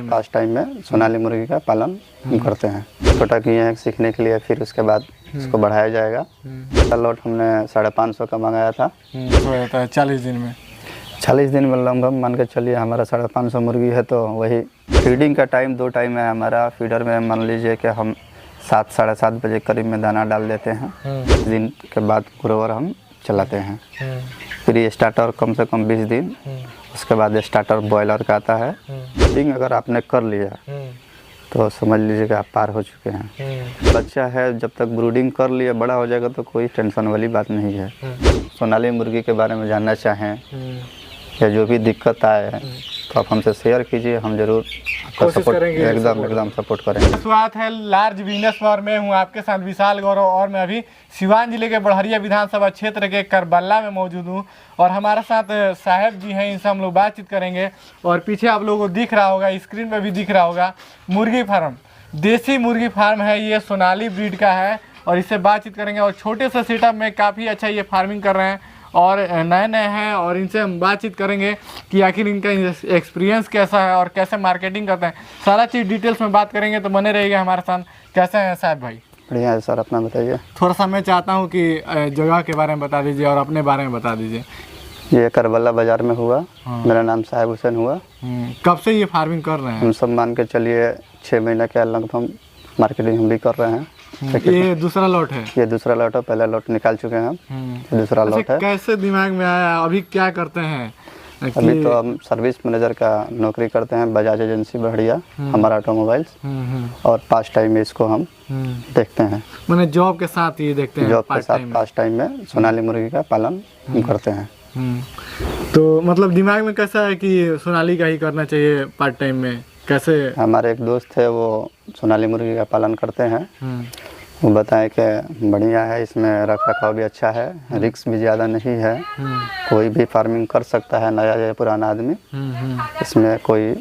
पास time में सोनाली मुर्गी का पालन हम करते हैं। छोटा किए हैं सीखने के लिए, फिर उसके बाद इसको बढ़ाया जाएगा। पहला लॉट हमने 550 का मंगाया था। हो जाता है 40 दिन में। 40 दिन में लगभग मान के चलिए हमारा 550 मुर्गी है। तो वही फीडिंग का टाइम 2 टाइम है हमारा। फीडर में मान लीजिए कि हम 7 साढ़े 7 बजे करीब में दाना डाल देते हैं। दिन के बाद ग्रोवर हम चलाते हैं। फिर ये स्टार्टर कम से कम 20 दिन, उसके बाद स्टार्टर बॉयलर का आता है। फीडिंग अगर आपने कर लिया तो समझ लीजिए कि आप पार हो चुके हैं। बच्चा है, जब तक ब्रूडिंग कर लिया बड़ा हो जाएगा तो कोई टेंशन वाली बात नहीं है। सोनाली मुर्गी के बारे में जानना चाहें या जो भी दिक्कत आए तो आप हमसे शेयर कीजिए, हम जरूर आपका सपोर्ट एकदम सपोर्ट करेंगे। स्वागत है लार्ज बिजनेस फॉर में हूँ आपके साथ विशाल गौरव, और मैं अभी सिवान जिले के बढ़िया विधानसभा क्षेत्र के करबला में मौजूद हूँ और हमारे साथ साहब जी हैं। इनसे हम लोग बातचीत करेंगे। और पीछे आप लोगों को दिख रहा होगा, स्क्रीन पर भी दिख रहा होगा, मुर्गी फार्म, देसी मुर्गी फार्म है ये, सोनाली ब्रीड का है। और इससे बातचीत करेंगे और छोटे से सेटअप में काफ़ी अच्छा ये फार्मिंग कर रहे हैं और नए हैं। और इनसे हम बातचीत करेंगे कि आखिर इनका एक्सपीरियंस कैसा है और कैसे मार्केटिंग करते हैं। सारा चीज़ डिटेल्स में बात करेंगे, तो बने रहिएगा हमारे साथ। कैसे हैं साहब भाई? बढ़िया है सर, अपना बताइए। थोड़ा सा मैं चाहता हूँ कि जगह के बारे में बता दीजिए और अपने बारे में बता दीजिए। ये करबला बाज़ार में हुआ। मेरा नाम साहिब हुसैन हुआ। कब से ये फार्मिंग कर रहे हैं? हम सब मान के चलिए 6 महीने के लगभग मार्केटिंग हम भी कर रहे हैं। ये दूसरा लॉट है? ये दूसरा लॉट है, पहला लॉट निकाल चुके हैं हम, दूसरा लॉट है। कैसे दिमाग में आया? अभी क्या करते हैं? अभी तो हम सर्विस मैनेजर का नौकरी करते हैं, बजाज एजेंसी बढ़िया, हमारा ऑटोमोबाइल्स। और पास टाइम में इसको हम देखते हैं। मैंने जॉब के साथ ये देखते हैं? जॉब के साथ पास टाइम में सोनाली मुर्गी का पालन हम करते हैं। तो मतलब दिमाग में कैसा है कि सोनाली का ही करना चाहिए पार्ट टाइम में? कैसे? हमारे एक दोस्त है, वो सोनाली मुर्गी का पालन करते हैं। वो बताए कि बढ़िया है, इसमें रख रखाव भी अच्छा है, रिस्क भी ज़्यादा नहीं है, कोई भी फार्मिंग कर सकता है, नया या पुराना आदमी। इसमें कोई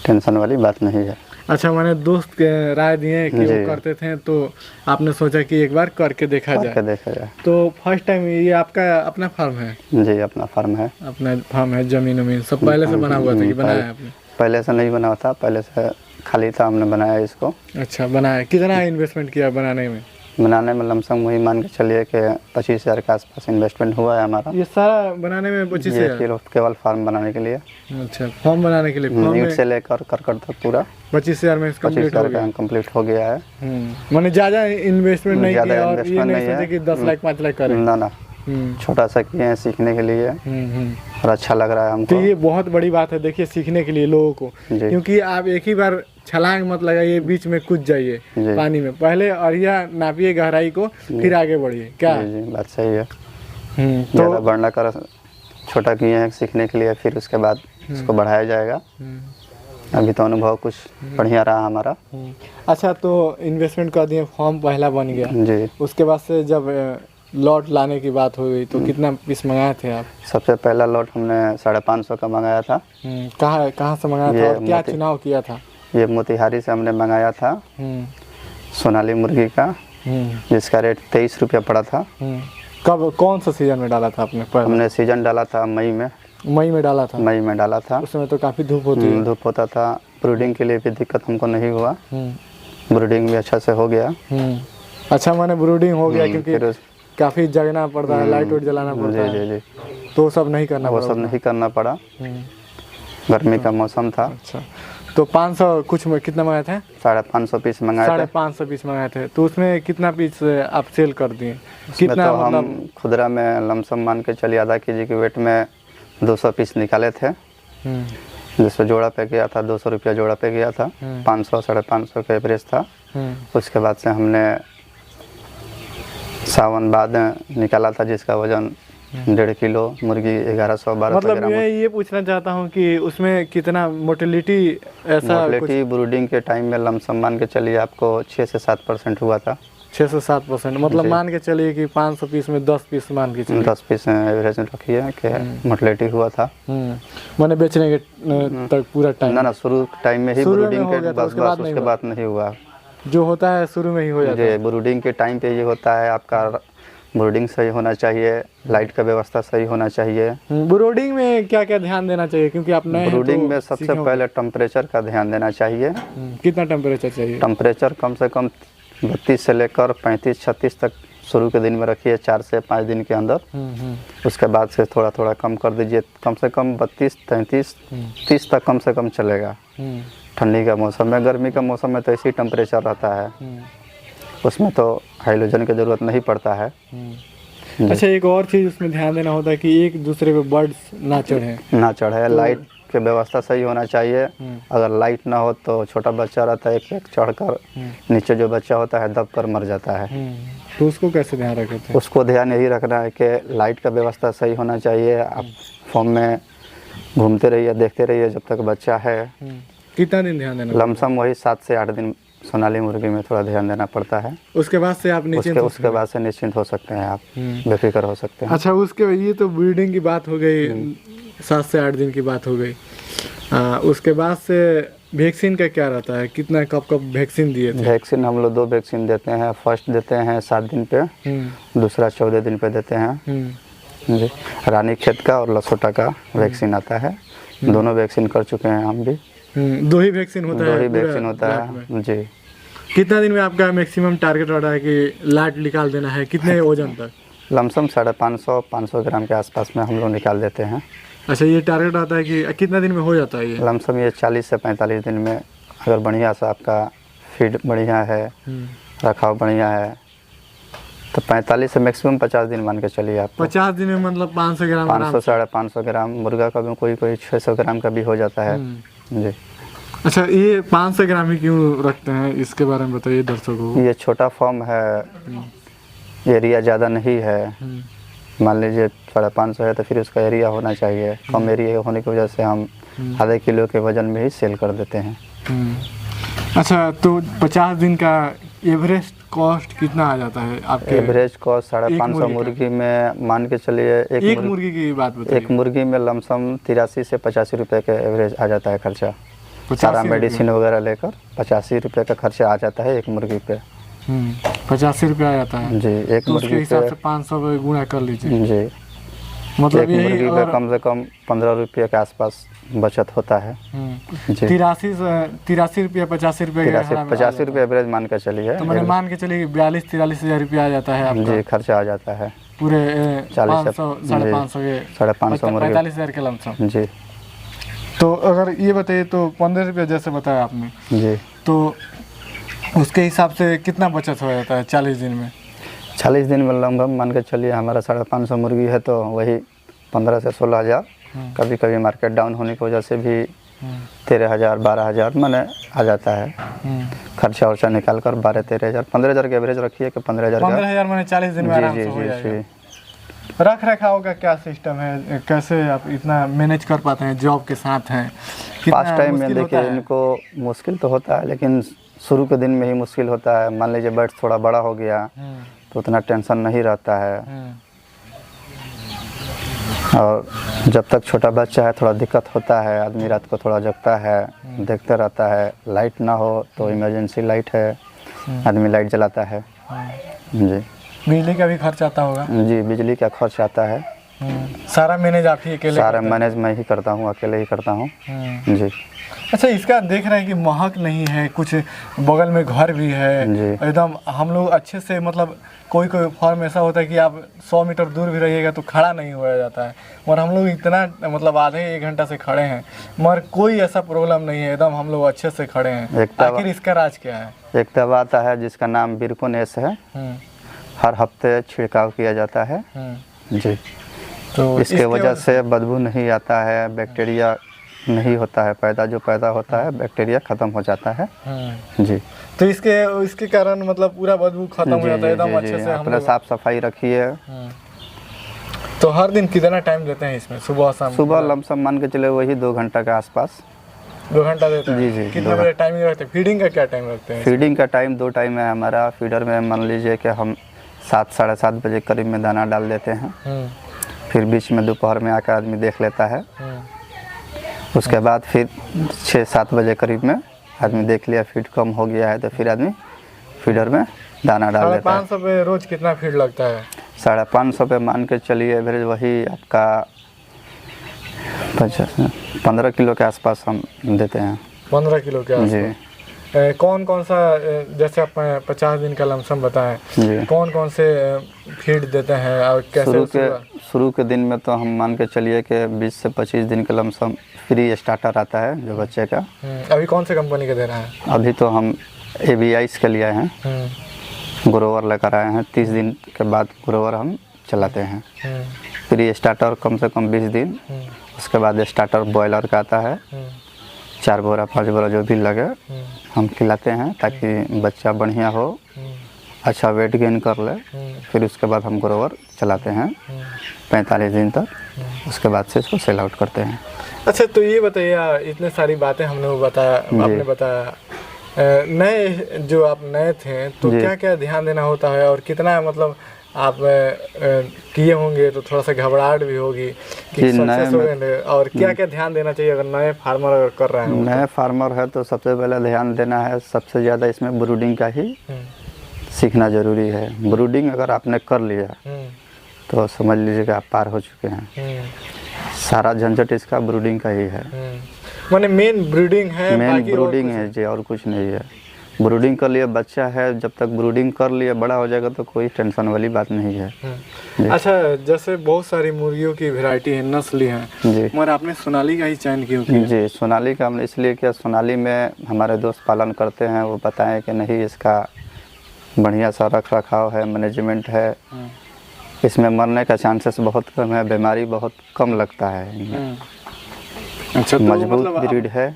टेंशन वाली बात नहीं है। अच्छा, मैंने दोस्त के राय दिए कि वो करते थे, तो आपने सोचा कि एक बार करके देखा जाए। तो फर्स्ट टाइम ये आपका अपना फार्म है? जी, अपना फार्म है। अपना फार्म है, जमीन वमीन सब पहले से बना हुआ था कि बनाया आपने? पहले से नहीं बना था, पहले से खाली था, हमने बनाया इसको। अच्छा, बनाया। कितना इन्वेस्टमेंट किया बनाने में? बनाने में लमसम वही मान के चलिए कि 25,000 के आसपास इन्वेस्टमेंट हुआ है हमारा। ये सारा बनाने में 25,000? केवल फार्म बनाने के लिए। अच्छा, फार्म बनाने के लिए ईंट से लेकर करकट तक पूरा 25,000 में कंप्लीट हो गया है। मैंने ज़्यादा इन्वेस्टमेंट नहीं किया और ये नहीं सोचा कि 10 लाख 5 लाख करें। ना, छोटा सा किए हैं सीखने के लिए और अच्छा लग रहा है हमको। तो ये बहुत बड़ी बात है, देखिए, सीखने के लिए लोगों को, क्योंकि आप एक ही बार छलांग मत लगाइए, बीच में कूद जाइए पानी में। पहले अरिया नापिए गहराई को, फिर आगे बढ़िए। क्या जी, बात सही है। तो बढ़ना कर छोटा किए हैं सीखने के लिए, फिर उसके बाद इसको बढ़ाया जाएगा। अभी तो अनुभव कुछ बढ़िया रहा हमारा। अच्छा, तो इन्वेस्टमेंट कर दिए, फॉर्म पहला बन गया जी। उसके बाद से जब लॉट लाने की बात हो गई तो कितना पीस मंगाए थे आप? सबसे पहला लॉट हमने 550 का मंगाया था। कहाँ से मंगाया था और क्या चुनाव किया था? ये मोतिहारी से हमने मंगाया था, सोनाली मुर्गी का, जिसका रेट 23 रुपया पड़ा था। कब, कौन सा सीजन में डाला था आपने? हमने सीजन डाला था मई में डाला था। मई में डाला था। उसमें तो काफ़ी धूप होता था। ब्रूडिंग के लिए भी दिक्कत हमको नहीं हुआ, ब्रूडिंग भी अच्छा से हो गया। अच्छा, मैंने ब्रूडिंग हो गया, क्योंकि काफ़ी जगना पड़ता है, लाइट वाइट जलाना पड़ता है। जी। तो सब नहीं करना पड़ा? वो सब नहीं करना पड़ा, गर्मी का मौसम था। अच्छा, तो 500 कुछ में कितना मंगाए थे? 550 पीस मंगाए थे। 550 पीस मंगाए थे। तो उसमें कितना पीस आप सेल कर दिए? कितना? तो मतलब हम खुदरा में लमसम मान के चलिए आधा केजी के वेट में 200 पीस निकाले थे, जिससे जोड़ा पे गया था 200 रुपया जोड़ा पे गया था। 500 550 का एवरेज था। उसके बाद से हमने सावन बाद निकाला था, जिसका वजन 1.5 किलो, मुर्गी 1100-1200 मतलब मैं ये पूछना चाहता हूँ कि उसमें कितना मोटिलिटी? मोटिलिटी ब्रूडिंग के टाइम में लमसम मान के चलिए आपको 6 से 7% हुआ था। 6 से 7%? मतलब मान के चलिए कि 500 पीस में 10 पीस मान के चलिए 10 पीस एवरेज रखिए कि मोटिलिटी हुआ था। मैंने बेचने के तक पूरा टाइम? ना, शुरू टाइम में ही ब्रूडिंग के बस उसके बाद नहीं हुआ। जो होता है शुरू में ही हो जाता है। ब्रूडिंग के टाइम पे ये होता है आपका ब्रूडिंग सही होना चाहिए, लाइट का व्यवस्था सही होना चाहिए। ब्रूडिंग में क्या क्या ध्यान देना चाहिए, क्योंकि आप नए हैं ब्रूडिंग तो में सबसे सीखे होंगे। पहले टेम्परेचर का ध्यान देना चाहिए। कितना टेम्परेचर चाहिए? टेम्परेचर कम से कम 32 से लेकर 35-36 तक शुरू के दिन में रखिए, 4 से 5 दिन के अंदर। उसके बाद से थोड़ा थोड़ा कम कर दीजिए, कम से कम 32, 33, 30 तक कम से कम चलेगा। ठंडी का मौसम में, गर्मी का मौसम में तो इसी टेम्परेचर रहता है, उसमें तो हाइड्रोजन की ज़रूरत नहीं पड़ता है। अच्छा, एक और चीज़ उसमें ध्यान देना होता है कि एक दूसरे पे बर्ड्स ना चढ़े। लाइट की व्यवस्था सही होना चाहिए। अगर लाइट ना हो तो छोटा बच्चा रहता है, एक चढ़कर नीचे जो बच्चा होता है दब कर मर जाता है। तो उसको कैसे ध्यान रखते हैं? उसको ध्यान यही रखना है कि लाइट का व्यवस्था सही होना चाहिए। आप फॉर्म में घूमते रहिए, देखते रहिए जब तक बच्चा है। कितना दिन ध्यान देना? लमसम वही 7 से 8 दिन सोनाली मुर्गी में थोड़ा ध्यान देना पड़ता है। उसके बाद से आप उसके बाद से निश्चिंत हो सकते हैं, आप बेफिक्र हो सकते हैं। अच्छा, उसके ये तो ब्रीडिंग की बात हो गई, 7 से 8 दिन की बात हो गई। उसके बाद से वैक्सीन का क्या रहता है? कितना कब वैक्सीन दिए थे? वैक्सीन हम लोग 2 वैक्सीन देते हैं। फर्स्ट देते हैं 7 दिन पे, दूसरा 14 दिन पे देते हैं जी। रानी खेत का और लसोटा का वैक्सीन आता है। दोनों वैक्सीन कर चुके हैं हम भी। 2 ही वैक्सीन होता है? 2 ही वैक्सीन होता है जी। कितना दिन में आपका मैक्सिमम टारगेट रहता है कि लाट निकाल देना है? कितने वजन तक? लमसम 550 ग्राम के आसपास में हम लोग निकाल देते हैं। अच्छा, ये टारगेट आता है कि कितना दिन में हो जाता है ये? लमसम ये 40 से 45 दिन में, अगर बढ़िया सा आपका फीड बढ़िया है, रखाव बढ़िया है, तो 45 से मैक्सिमम 50 दिन मान के चलिए आप। 50 दिन में मतलब 500 ग्राम? 500 550 ग्राम। मुर्गा का भी कोई 600 ग्राम का भी हो जाता है जी। अच्छा, ये 500 ग्राम ही क्यों रखते हैं, इसके बारे में बताइए दर्शकों को। ये छोटा फॉर्म है, एरिया ज़्यादा नहीं है। मान लीजिए 550 है तो फिर उसका एरिया होना चाहिए। कम एरिया होने की वजह से हम आधे किलो के वजन में ही सेल कर देते हैं। अच्छा, तो 50 दिन का एवरेज कॉस्ट कितना आ जाता है आपके? एवरेज कॉस्ट 550 मुर्गी में मान के चलिए। एक मुर्गी की बात बताइए। एक मुर्गी में लमसम 83 से 85 रुपये का एवरेज आ जाता है खर्चा। सारा मेडिसिन वगैरह लेकर 85 रुपये का खर्चा आ जाता है एक मुर्गी पे। 85 रुपये आ जाता है जी। एक तो मुर्गी उसके हिसाब से 500 पे गुणा कर लीजिए जी। मतलब एक मुर्गी पे कम से कम 15 रुपये के आसपास बचत होता है जी। 83 रुपया 85 रुपये 85 रुपये एवरेज मान के चलिए। तो मैंने मान के चलिए 42-43 हज़ार रुपया आ जाता है आपका जी, खर्चा आ जाता है पूरे 40 500 मुर्गी 45,000 के लमसम जी। तो अगर ये बताइए तो 15 रुपया जैसे बताया आपने जी, तो उसके हिसाब से कितना बचत हो जाता है 40 दिन में? 40 दिन में लगभग मान के चलिए हमारा 550 मुर्गी है तो वही 15 से 16 हज़ार। कभी कभी मार्केट डाउन होने की वजह से भी 13,000 12,000 मैंने आ जाता है। खर्चा वर्चा निकाल कर 12-13,000 15,000 के एवरेज रखिए कि 15,000 15,000 मैंने 40 दिन में आराम से हो जाएगा। रख रखाव का क्या सिस्टम है, कैसे आप इतना मैनेज कर पाते हैं? जॉब के साथ हैं, फर्स्ट टाइम में देखिए इनको मुश्किल तो होता है, लेकिन शुरू के दिन में ही मुश्किल होता है। मान लीजिए बर्ड थोड़ा बड़ा हो गया तो उतना टेंशन नहीं रहता है, और जब तक छोटा बच्चा है थोड़ा दिक्कत होता है। आदमी रात को थोड़ा जगता है, देखते रहता है। लाइट ना हो तो इमरजेंसी लाइट है, आदमी लाइट जलाता है जी। बिजली का भी खर्च आता होगा? जी, बिजली का खर्च आता है। सारा मैनेज आप ही अकेले? सारा मैनेज मैं ही करता हूँ, अकेले ही करता हूँ जी। अच्छा, इसका देख रहे हैं कि महक नहीं है, कुछ बगल में घर भी है एकदम। हम लोग अच्छे से मतलब कोई फॉर्म ऐसा होता है कि आप 100 मीटर दूर भी रहिएगा तो खड़ा नहीं हो जाता है, और हम लोग इतना मतलब आधे 1 घंटा से खड़े हैं मगर कोई ऐसा प्रॉब्लम नहीं है, एकदम हम लोग अच्छे से खड़े हैं। आखिर इसका राज क्या है? एक दवा आता है जिसका नाम बिरकोनेस है, हर हफ्ते छिड़काव किया जाता है जी। तो इसके वजह से बदबू नहीं आता है, बैक्टीरिया नहीं होता है पैदा, जो पैदा होता है बैक्टीरिया खत्म हो जाता है जी। तो इसके कारण मतलब पूरा बदबू खत्म हो जाता है एकदम अच्छे से। अपना साफ सफाई रखिए। तो हर दिन कितना टाइम देते हैं इसमें, सुबह शाम? सुबह लमसम मान के चले वही 2 घंटा के आसपास। 2 घंटा देते हैं जी जी। कितना बजे टाइमिंग रखते हैं? फीडिंग का क्या टाइम रखते हैं? फीडिंग का टाइम 2 टाइम है हमारा। फीडर में मान लीजिए कि हम 7-7:30 बजे करीब में दाना डाल देते हैं, फिर बीच में दोपहर में आकर आदमी देख लेता है। उसके बाद फिर 6-7 बजे करीब में आदमी देख लिया फीड कम हो गया है तो फिर आदमी फीडर में दाना डाल देता है। 550 पे रोज कितना फीड लगता है? 550 पे मान के चलिए एवरेज वही आपका 15 किलो के आसपास हम देते हैं। 15 किलो के जी। आसपास। कौन कौन सा जैसे आप 50 दिन का लमसम बताएं, जी। कौन कौन से फीड देते हैं और कैसे? शुरू के दिन में तो हम मान के चलिए कि 20 से 25 दिन का लमसम फ्री स्टार्टर आता है जो बच्चे का। अभी कौन से कंपनी के दे रहे हैं? अभी तो हम ABI के लिए हैं, ग्रोवर लेकर आए हैं। 30 दिन के बाद ग्रोवर हम चलाते हैं। फ्री स्टार्टर कम से कम 20 दिन, उसके बाद स्टार्टर बॉयलर का आता है। 4 बोरा 5 बोरा जो भी लगे हम खिलाते हैं ताकि बच्चा बढ़िया हो, अच्छा वेट गेन कर ले। फिर उसके बाद हम ग्रोवर चलाते हैं 45 दिन तक, उसके बाद से इसको सेल आउट करते हैं। अच्छा, तो ये बताइए, इतने सारी बातें हमने बताया, आपने बताया, नए जो आप नए थे तो क्या क्या ध्यान देना होता है और कितना मतलब आप किए होंगे तो थोड़ा सा घबराहट भी होगी कि सक्सेस होंगे, और क्या क्या ध्यान देना चाहिए अगर नए फार्मर अगर कर रहे हैं? नए फार्मर है तो सबसे पहले ध्यान देना है, सबसे ज़्यादा इसमें ब्रूडिंग का ही सीखना ज़रूरी है। ब्रूडिंग अगर आपने कर लिया तो समझ लीजिए कि आप पार हो चुके हैं। सारा झंझट इसका ब्रूडिंग का ही है। माने मेन ब्रीडिंग है, मेन ब्रूडिंग है जी, और कुछ नहीं है। ब्रूडिंग कर लिए बच्चा है, जब तक ब्रूडिंग कर लिए बड़ा हो जाएगा तो कोई टेंशन वाली बात नहीं है। अच्छा, जैसे बहुत सारी मुर्गियों की वैरायटी है, नस्ल है जी, मगर आपने सोनाली का ही चयन किया? जी, सोनाली का हमने इसलिए किया, सोनाली में हमारे दोस्त पालन करते हैं, वो बताएं कि नहीं इसका बढ़िया सा रख रखाव है, मैनेजमेंट है, इसमें मरने का चांसेस बहुत कम है, बीमारी बहुत कम लगता है। अच्छा, तो मजबूत मतलब ब्रीड है,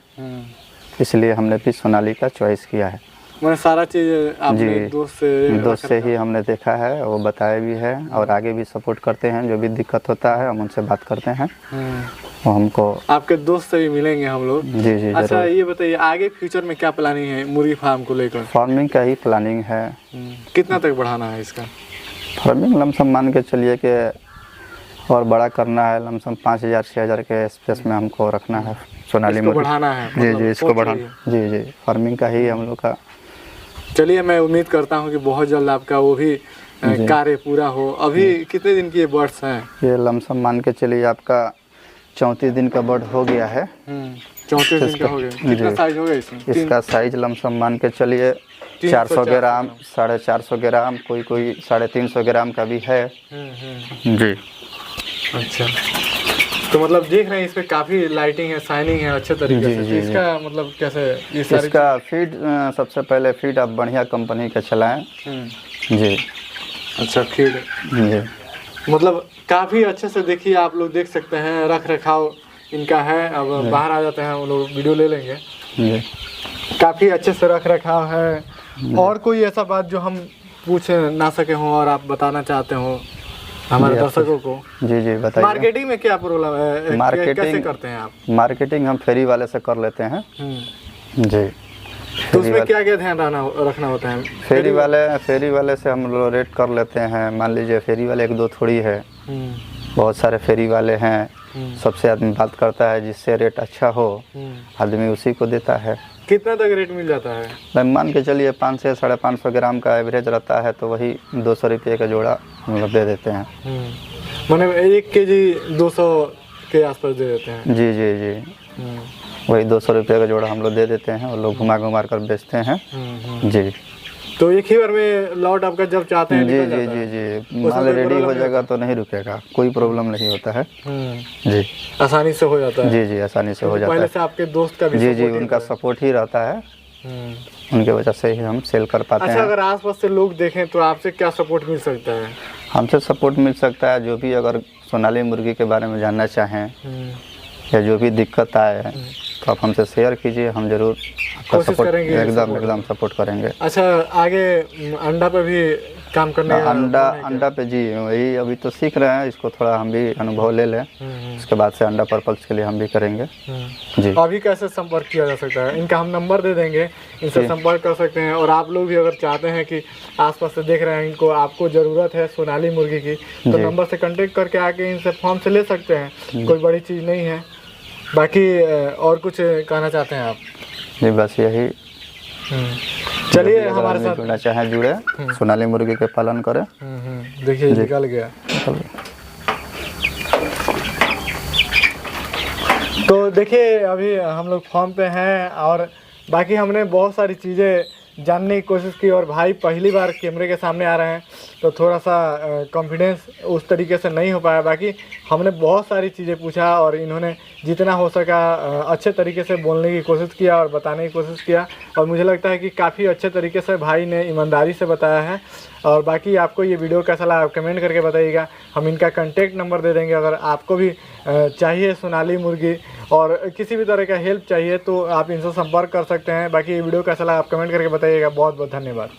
इसलिए हमने भी सोनाली का चॉइस किया है। मैंने सारा चीज़ आपने दोस्त से ही हमने देखा है, वो बताया भी है और आगे भी सपोर्ट करते हैं। जो भी दिक्कत होता है हम उनसे बात करते हैं, वो हमको आपके दोस्त से भी मिलेंगे हम लोग। जी जी। अच्छा, ये बताइए आगे फ्यूचर में क्या प्लानिंग है मुर्गी फार्म को लेकर? फार्मिंग का ही प्लानिंग है। कितना तक बढ़ाना है इसका? फार्मिंग लमसम मान के चलिए कि और बड़ा करना है, लमसम 5000 6000 के स्पेस में हमको रखना है सोनाली में, बढ़ाना है। जी जी, इसको बढ़ाना। जी जी, फार्मिंग का ही हम लोग का। चलिए, मैं उम्मीद करता हूँ कि बहुत जल्द आपका वो भी कार्य पूरा हो। अभी कितने दिन की ये बर्ड्स हैं? ये लमसम मान के चलिए आपका 34 दिन का बर्ड हो गया है। 34 दिन का हो गया। कितना साइज होगा इसमें? इसका साइज लमसम मान के चलिए 400 ग्राम, 450 ग्राम, कोई 350 ग्राम का भी है। जी। अच्छा, तो मतलब देख रहे हैं इसमें काफ़ी लाइटिंग है, शाइनिंग है अच्छे तरीके से। तो इसका मतलब कैसे ये सारी इसका फीड, सबसे पहले फीड आप बढ़िया कंपनी का चलाएं। जी। अच्छा, फीड जी, मतलब काफ़ी अच्छे से देखिए, आप लोग देख सकते हैं, रख रखाव इनका है। अब बाहर आ जाते हैं, वो लोग वीडियो ले लेंगे। जी, काफ़ी अच्छे से रख रखाव है। और कोई ऐसा बात जो हम पूछ ना सके हों और आप बताना चाहते हो हमारे दर्शकों को? जी जी, बताइए। मार्केटिंग में क्या प्रॉब्लम है? कैसे करते हैं आप मार्केटिंग? हम फेरी वाले से कर लेते हैं। जी। तो उसमें क्या क्या ध्यान रखना होता है? फेरी वाले से हम लोग रेट कर लेते हैं। मान लीजिए फेरी वाले 1 2 थोड़ी है, बहुत सारे फेरी वाले हैं। सबसे आदमी बात करता है, जिससे रेट अच्छा हो आदमी उसी को देता है। कितना तक रेट मिल जाता है? मैं मान के चलिए 500 से 550 ग्राम का एवरेज रहता है, तो वही 200 रुपये का जोड़ा हम लोग दे देते हैं। मतलब 1 केजी 200 के आसपास दे देते हैं? जी जी जी, वही 200 रुपये का जोड़ा हम लोग दे देते हैं और लोग घुमा कर बेचते हैं। जी। तो एक ही बार में लॉट आपका जब चाहते हैं? जी जी जी जी, माल रेडी हो जाएगा तो नहीं रुकेगा, कोई प्रॉब्लम नहीं होता है। जी, आसानी से हो जाता है। जी जी, आसानी से हो जाता है। पहले से आपके दोस्त का भी? जी जी, उनका सपोर्ट ही रहता है, उनके वजह से ही हम सेल कर पाते हैं। अच्छा, अगर आसपास से लोग देखें तो आपसे क्या सपोर्ट मिल सकता है? हमसे सपोर्ट मिल सकता है, जो भी अगर सोनाली मुर्गी के बारे में जानना चाहें या जो भी दिक्कत आए तो आप हमसे शेयर कीजिए, हम जरूर आपका सपोर्ट एकदम सपोर्ट करेंगे। अच्छा, आगे अंडा पे भी काम करने का? अंडा पे जी, वही अभी तो सीख रहे हैं, इसको थोड़ा हम भी अनुभव ले लें, उसके बाद से अंडा पर्पल्स के लिए हम भी करेंगे। जी। अभी कैसे संपर्क किया जा सकता है? इनका हम नंबर दे देंगे, इनसे संपर्क कर सकते हैं। और आप लोग भी अगर चाहते हैं कि आसपास से देख रहे हैं, इनको आपको ज़रूरत है सोनाली मुर्गी की, तो नंबर से कांटेक्ट करके आके इनसे फॉर्म से ले सकते हैं, कोई बड़ी चीज़ नहीं है। बाकी और कुछ कहना चाहते हैं आप? जी, बस यही। चलिए जो भी हमारे आदमी साथ जुड़ना चाहे जुड़े, सोनाली मुर्गी के पालन करें। देखिए निकल गया। तो देखिए अभी हम लोग फॉर्म पे हैं और बाकी हमने बहुत सारी चीज़ें जानने की कोशिश की और भाई पहली बार कैमरे के सामने आ रहे हैं तो थोड़ा सा कॉन्फिडेंस उस तरीके से नहीं हो पाया। बाकी हमने बहुत सारी चीज़ें पूछा और इन्होंने जितना हो सका अच्छे तरीके से बोलने की कोशिश किया और बताने की कोशिश किया और मुझे लगता है कि काफ़ी अच्छे तरीके से भाई ने ईमानदारी से बताया है। और बाकी आपको ये वीडियो कैसा लगा आप कमेंट करके बताइएगा। हम इनका कॉन्टेक्ट नंबर दे देंगे, अगर आपको भी चाहिए सोनाली मुर्गी और किसी भी तरह का हेल्प चाहिए तो आप इनसे संपर्क कर सकते हैं। बाकी ये वीडियो कैसा लगा आप कमेंट करके बताइएगा। बहुत बहुत धन्यवाद।